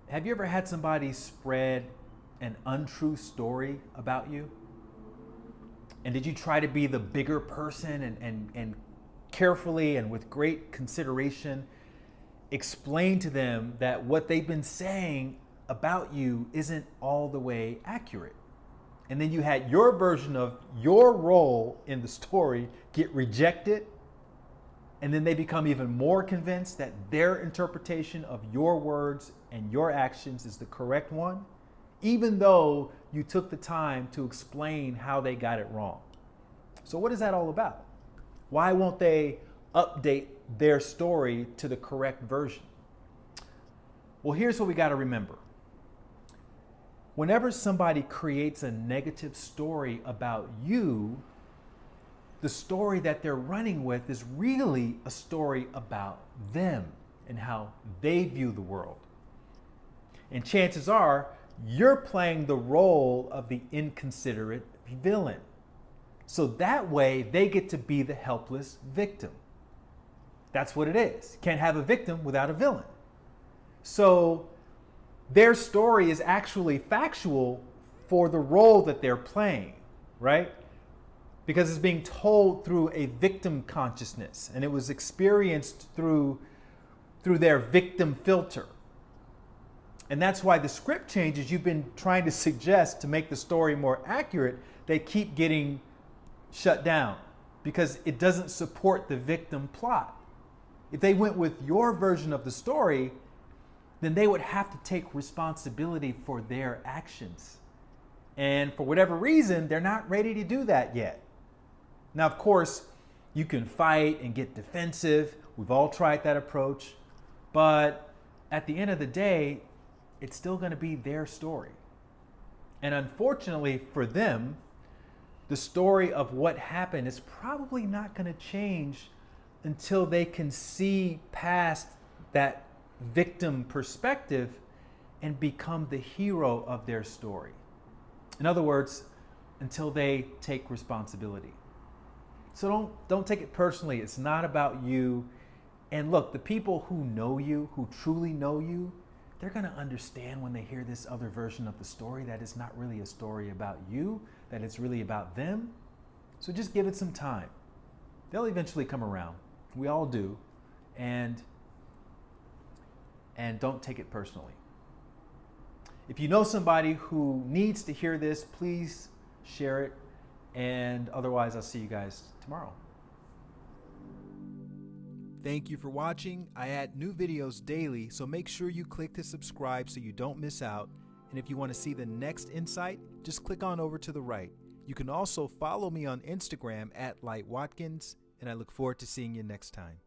Have you ever had somebody spread an untrue story about you? And did you try to be the bigger person and carefully and with great consideration explain to them that what they've been saying about you isn't all the way accurate? And then you had your version of your role in the story get rejected, and then they become even more convinced that their interpretation of your words and your actions is the correct one, even though you took the time to explain how they got it wrong. So what is that all about? Why won't they update their story to the correct version? Well, here's what we got to remember. Whenever somebody creates a negative story about you, the story that they're running with is really a story about them and how they view the world. And chances are you're playing the role of the inconsiderate villain. So that way they get to be the helpless victim. That's what it is. You can't have a victim without a villain. So their story is actually factual for the role that they're playing, right? Because it's being told through a victim consciousness, and it was experienced through their victim filter. And that's why the script changes you've been trying to suggest to make the story more accurate, they keep getting shut down because it doesn't support the victim plot. If they went with your version of the story, then they would have to take responsibility for their actions. And for whatever reason, they're not ready to do that yet. Now, of course, you can fight and get defensive. We've all tried that approach. But at the end of the day, it's still going to be their story. And unfortunately for them, the story of what happened is probably not going to change until they can see past that victim perspective and become the hero of their story. In other words, until they take responsibility. So don't take it personally. It's not about you. And look, the people who know you, who truly know you, they're going to understand when they hear this other version of the story that it's not really a story about you, that it's really about them. So just give it some time. They'll eventually come around. We all do. And don't take it personally. If you know somebody who needs to hear this, please share it. And otherwise, I'll see you guys tomorrow. Thank you for watching. I add new videos daily, so make sure you click to subscribe so you don't miss out. And if you want to see the next insight, just click on over to the right. You can also follow me on Instagram at LightWatkins, and I look forward to seeing you next time.